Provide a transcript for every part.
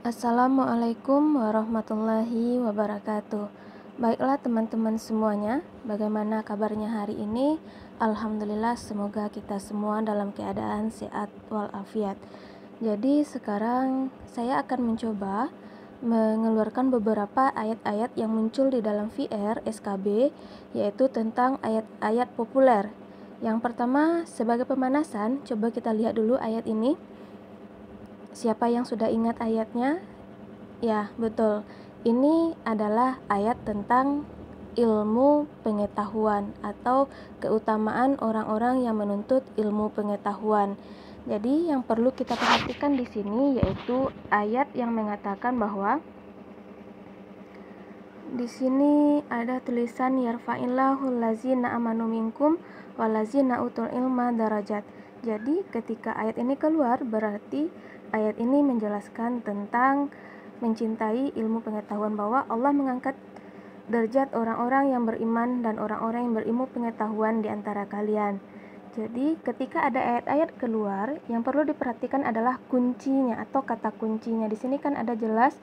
Assalamualaikum warahmatullahi wabarakatuh. Baiklah teman-teman semuanya, bagaimana kabarnya hari ini? Alhamdulillah, semoga kita semua dalam keadaan sehat walafiat. Jadi sekarang saya akan mencoba mengeluarkan beberapa ayat-ayat yang muncul di dalam VR SKB, yaitu tentang ayat-ayat populer. Yang pertama, sebagai pemanasan, coba kita lihat dulu ayat ini. Siapa yang sudah ingat ayatnya? Ya, betul. Ini adalah ayat tentang ilmu pengetahuan atau keutamaan orang-orang yang menuntut ilmu pengetahuan. Jadi, yang perlu kita perhatikan di sini yaitu ayat yang mengatakan bahwa di sini ada tulisan yarfa'illahu allazina amanu minkum walazina utul ilma darajat. Jadi ketika ayat ini keluar, berarti ayat ini menjelaskan tentang mencintai ilmu pengetahuan, bahwa Allah mengangkat derajat orang-orang yang beriman dan orang-orang yang berilmu pengetahuan di antara kalian. Jadi ketika ada ayat-ayat keluar, yang perlu diperhatikan adalah kuncinya atau kata kuncinya. Di sini kan ada jelas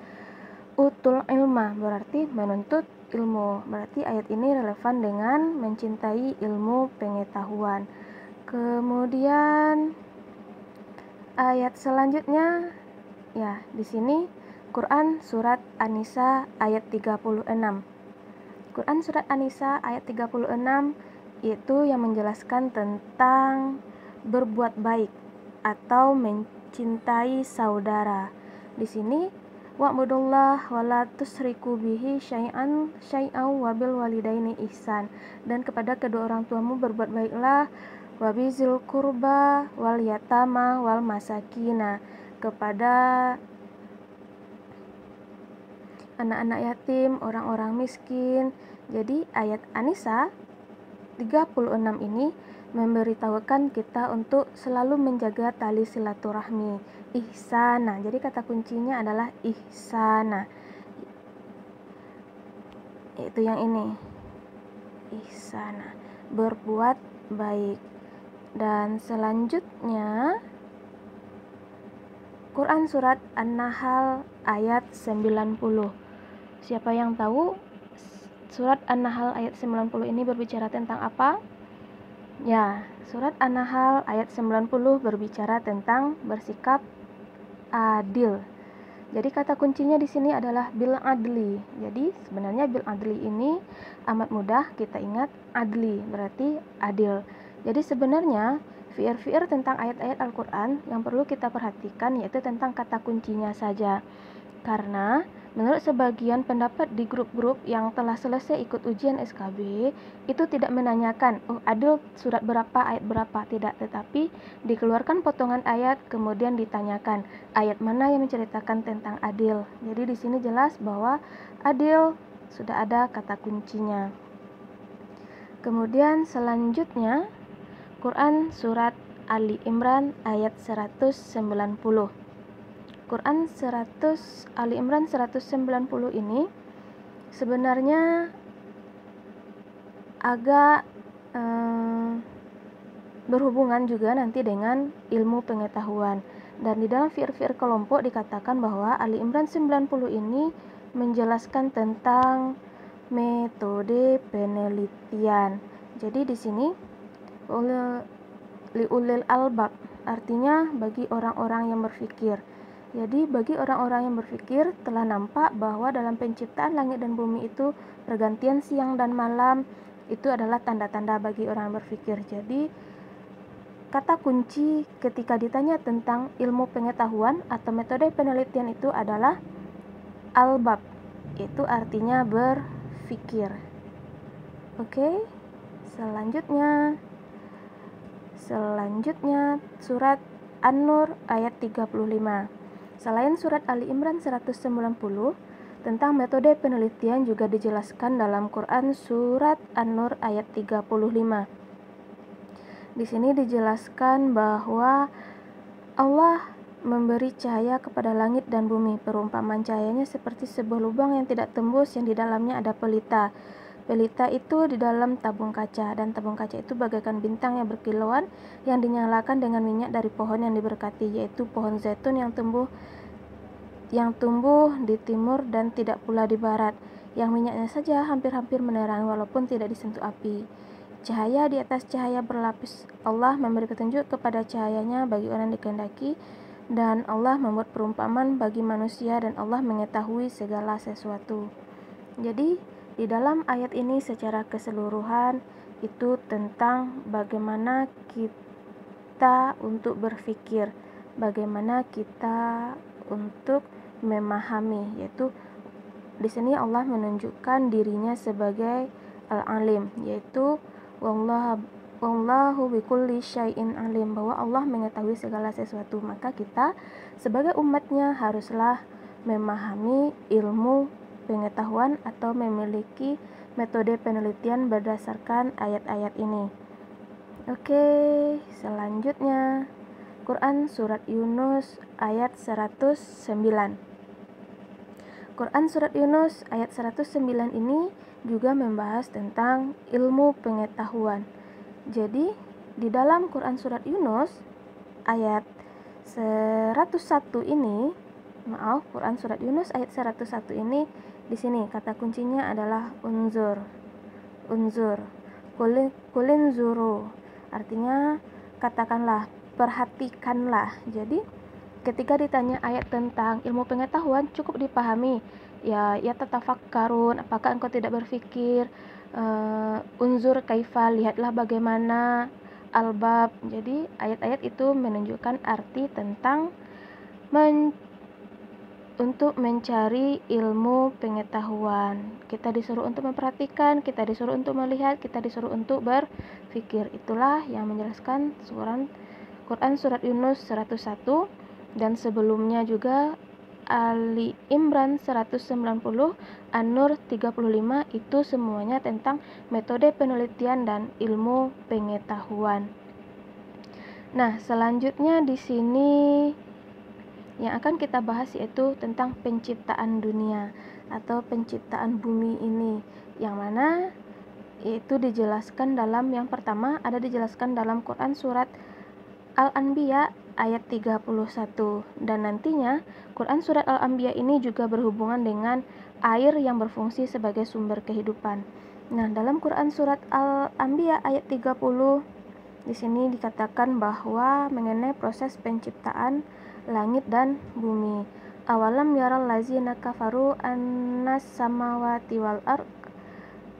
utul ilma, berarti menuntut ilmu. Berarti ayat ini relevan dengan mencintai ilmu pengetahuan. Kemudian ayat selanjutnya, ya, di sini Quran surat An-Nisa ayat 36. Quran surat An-Nisa ayat 36 itu yang menjelaskan tentang berbuat baik atau mencintai saudara. Di sini wa'budullah wa la tusyriku bihi syai'an wabil walidaini ihsan, dan kepada kedua orang tuamu berbuat baiklah, wabizil kurba wal yatama wal masakina, kepada anak-anak yatim, orang-orang miskin. Jadi ayat An-Nisa 36 ini memberitahukan kita untuk selalu menjaga tali silaturahmi, ihsana. Jadi kata kuncinya adalah ihsana. Itu yang ini, ihsana, berbuat baik. Dan selanjutnya Quran surat An-Nahl ayat 90. Siapa yang tahu surat An-Nahl ayat 90 ini berbicara tentang apa? Ya, surat An-Nahl ayat 90 berbicara tentang bersikap adil. Jadi kata kuncinya di sini adalah bil adli. Jadi sebenarnya bil adli ini amat mudah kita ingat, adli berarti adil. Jadi sebenarnya VR tentang ayat-ayat Al-Quran yang perlu kita perhatikan yaitu tentang kata kuncinya saja. Karena menurut sebagian pendapat di grup-grup yang telah selesai ikut ujian SKB, itu tidak menanyakan, adil surat berapa, ayat berapa, tidak. Tetapi dikeluarkan potongan ayat, kemudian ditanyakan, ayat mana yang menceritakan tentang adil. Jadi di sini jelas bahwa adil sudah ada kata kuncinya. Kemudian selanjutnya, Quran surat Ali Imran ayat 190. Quran Ali Imran 190 ini sebenarnya agak berhubungan juga nanti dengan ilmu pengetahuan. Dan di dalam VR kelompok dikatakan bahwa Ali Imran 90 ini menjelaskan tentang metode penelitian. Jadi di sini liulil albab, artinya bagi orang-orang yang berpikir. Jadi bagi orang-orang yang berpikir telah nampak bahwa dalam penciptaan langit dan bumi itu pergantian siang dan malam itu adalah tanda-tanda bagi orang yang berpikir. Jadi kata kunci ketika ditanya tentang ilmu pengetahuan atau metode penelitian itu adalah albab, itu artinya berpikir. Oke, selanjutnya surat An-Nur ayat 35. Selain surat Ali Imran 190, tentang metode penelitian juga dijelaskan dalam Quran surat An-Nur ayat 35. Di sini dijelaskan bahwa Allah memberi cahaya kepada langit dan bumi. Perumpamaan cahayanya seperti sebuah lubang yang tidak tembus, yang di dalamnya ada pelita. Pelita itu di dalam tabung kaca, dan tabung kaca itu bagaikan bintang yang berkilauan yang dinyalakan dengan minyak dari pohon yang diberkati, yaitu pohon zaitun yang tumbuh yang tumbuh di timur dan tidak pula di barat, yang minyaknya saja hampir-hampir menerangi walaupun tidak disentuh api. Cahaya di atas cahaya berlapis. Allah memberi petunjuk kepada cahayanya bagi orang yang dikehendaki, dan Allah membuat perumpamaan bagi manusia, dan Allah mengetahui segala sesuatu. Jadi di dalam ayat ini secara keseluruhan itu tentang bagaimana kita untuk berpikir, bagaimana kita untuk memahami, yaitu di sini Allah menunjukkan dirinya sebagai Al-Alim, yaitu wallahu bikulli syai'in alim, bahwa Allah mengetahui segala sesuatu. Maka kita sebagai umatnya haruslah memahami ilmu pengetahuan atau memiliki metode penelitian berdasarkan ayat-ayat ini. Oke, selanjutnya Quran Surat Yunus ayat 109. Quran Surat Yunus ayat 109 ini juga membahas tentang ilmu pengetahuan. Jadi di dalam Quran Surat Yunus ayat 101 ini, Quran Surat Yunus ayat 101 ini, di sini kata kuncinya adalah unzur. Kulin zuru, artinya katakanlah, perhatikanlah. Jadi ketika ditanya ayat tentang ilmu pengetahuan, cukup dipahami ya tatafakkarun, apakah engkau tidak berpikir, unzur kaifa, lihatlah bagaimana, albab. Jadi ayat-ayat itu menunjukkan arti tentang untuk mencari ilmu pengetahuan. Kita disuruh untuk memperhatikan, kita disuruh untuk melihat, kita disuruh untuk berpikir. Itulah yang menjelaskan Quran Surat Yunus 101, dan sebelumnya juga Ali Imran 190, An-Nur 35, itu semuanya tentang metode penelitian dan ilmu pengetahuan. Nah, selanjutnya di sini yang akan kita bahas yaitu tentang penciptaan dunia atau penciptaan bumi ini, yang mana itu dijelaskan dalam, yang pertama ada dijelaskan dalam Quran Surat Al-Anbiya ayat 31, dan nantinya Quran Surat Al-Anbiya ini juga berhubungan dengan air yang berfungsi sebagai sumber kehidupan. Nah, dalam Quran Surat Al-Anbiya ayat 30 di sini dikatakan bahwa mengenai proses penciptaan langit dan bumi. Awalam yaral lazina kafaru annas samawati wal ard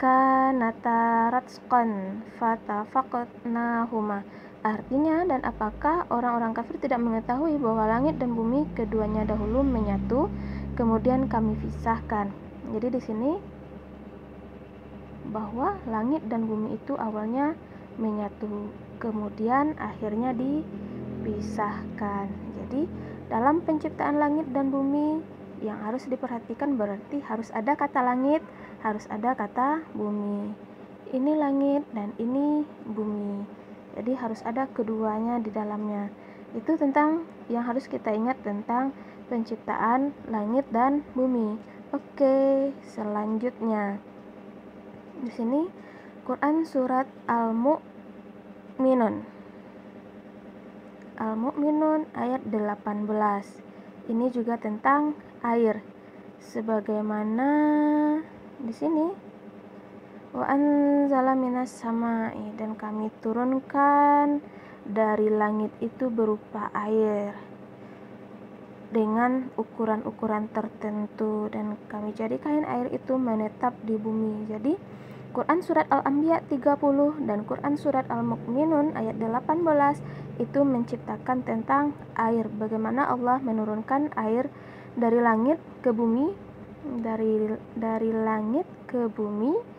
kanata ratsqan fatafaqnahuma. Artinya, dan apakah orang-orang kafir tidak mengetahui bahwa langit dan bumi keduanya dahulu menyatu, kemudian kami pisahkan. Jadi di sini bahwa langit dan bumi itu awalnya menyatu, kemudian akhirnya dipisahkan. Jadi dalam penciptaan langit dan bumi yang harus diperhatikan berarti harus ada kata langit, harus ada kata bumi. Ini langit dan ini bumi. Jadi harus ada keduanya di dalamnya. Itu tentang yang harus kita ingat tentang penciptaan langit dan bumi. Oke, selanjutnya di sini Quran Surat Al-Mu'minun ayat 18. Ini juga tentang air. Sebagaimana di sini wa anzala minas samai, dan kami turunkan dari langit itu berupa air dengan ukuran-ukuran tertentu, dan kami jadikan air itu menetap di bumi. Jadi Quran Surat Al-Anbiya 30 dan Quran Surat Al-Mu'minun ayat 18 itu menciptakan tentang air, bagaimana Allah menurunkan air dari langit ke bumi, dari langit ke bumi,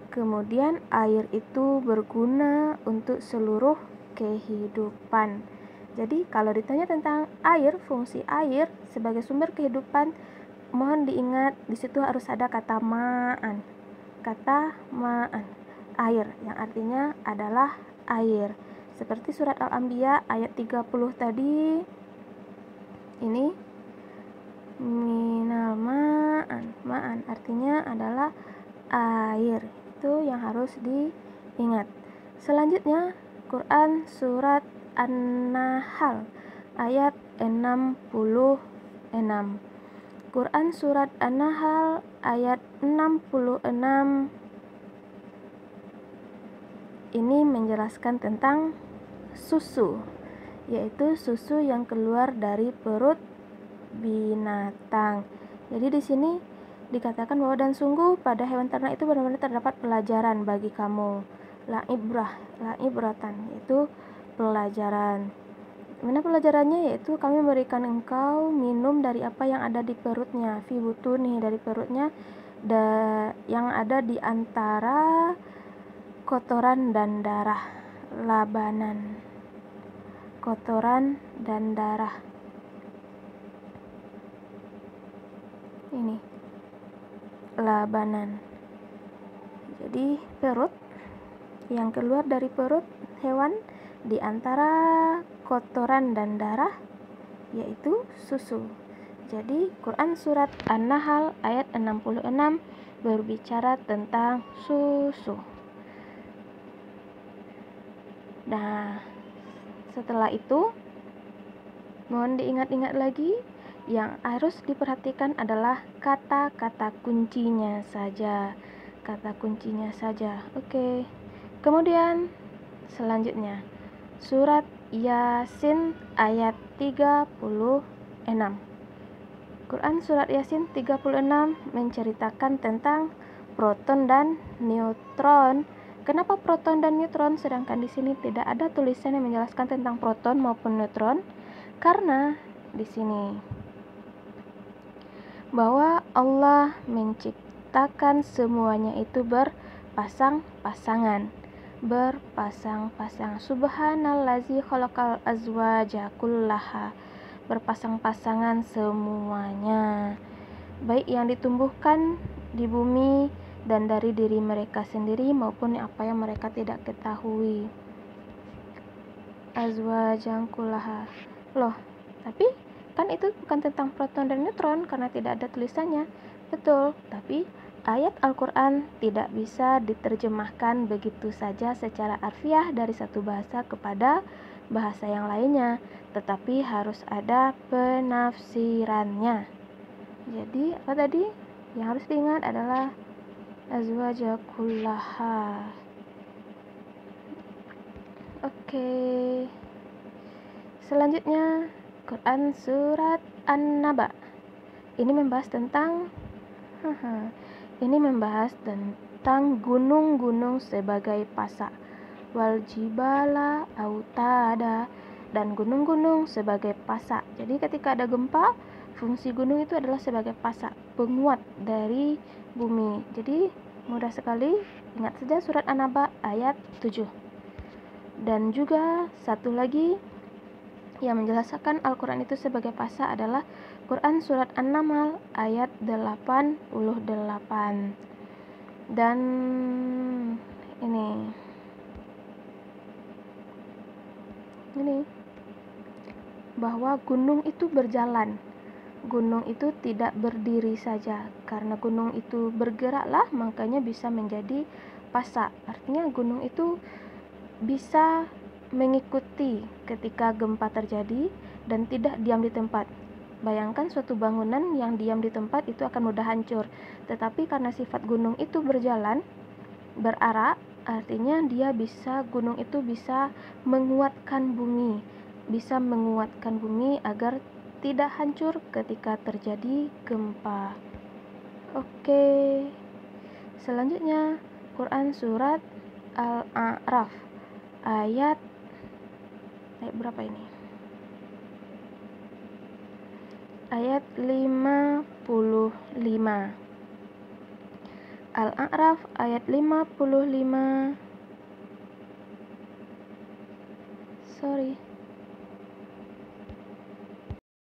kemudian air itu berguna untuk seluruh kehidupan. Jadi kalau ditanya tentang air, fungsi air sebagai sumber kehidupan, mohon diingat di situ harus ada kata ma'an, air, yang artinya adalah air. Seperti surat Al-Anbiya ayat 30 tadi, ini minal ma'an artinya adalah air. Itu yang harus diingat. Selanjutnya Quran Surat An-Nahl ayat 66. Quran Surat An-Nahl ayat 66 ini menjelaskan tentang susu, yaitu susu yang keluar dari perut binatang. Jadi di sini dikatakan bahwa dan sungguh pada hewan ternak itu benar-benar terdapat pelajaran bagi kamu. La ibratan, yaitu pelajaran. Mana pelajarannya? Yaitu kami memberikan engkau minum dari apa yang ada di perutnya, fi butuni, dari perutnya, yang ada di antara kotoran dan darah, labanan, kotoran dan darah. Ini labanan. Jadi perut, yang keluar dari perut hewan di antara kotoran dan darah, yaitu susu. Jadi Quran Surat An-Nahl ayat 66 berbicara tentang susu. Nah, setelah itu mohon diingat-ingat lagi, yang harus diperhatikan adalah kata-kata kuncinya saja. Kata kuncinya saja. Oke. Kemudian selanjutnya Surat Yasin ayat 36. Quran Surat Yasin 36 menceritakan tentang proton dan neutron. Kenapa proton dan neutron sedangkan di sini tidak ada tulisan yang menjelaskan tentang proton maupun neutron? Karena di sini bahwa Allah menciptakan semuanya itu berpasang-pasangan. Subhanallazi khalaqal azwaja kullaha. Berpasang-pasangan semuanya, baik yang ditumbuhkan di bumi dan dari diri mereka sendiri maupun apa yang mereka tidak ketahui. Azwajan kullaha. Loh, tapi kan itu bukan tentang proton dan neutron karena tidak ada tulisannya. Betul, tapi ayat Al-Quran tidak bisa diterjemahkan begitu saja secara harfiah dari satu bahasa kepada bahasa yang lainnya, tetapi harus ada penafsirannya. Jadi apa tadi? Yang harus diingat adalah azwaja kullaha. Oke. Selanjutnya Quran Surat An-Naba. Ini membahas tentang gunung-gunung sebagai pasak, wal jibala autada, dan gunung-gunung sebagai pasak. Jadi ketika ada gempa, fungsi gunung itu adalah sebagai pasak, penguat dari bumi. Jadi mudah sekali, ingat saja surat An-Naba ayat 7. Dan juga satu lagi yang menjelaskan Al-Quran itu sebagai pasak adalah Quran Surat An-Naml ayat 88. Dan ini bahwa gunung itu berjalan. Gunung itu tidak berdiri saja. Karena gunung itu bergeraklah, makanya bisa menjadi pasak. Artinya gunung itu bisa mengikuti ketika gempa terjadi dan tidak diam di tempat. Bayangkan suatu bangunan yang diam di tempat itu akan mudah hancur. Tetapi karena sifat gunung itu berjalan, berarak, artinya gunung itu bisa menguatkan bumi. Bisa menguatkan bumi agar tidak hancur ketika terjadi gempa. Oke. Selanjutnya Quran Surat Al-A'raf ayat berapa ini? Ayat 55. Al-A'raf ayat 55.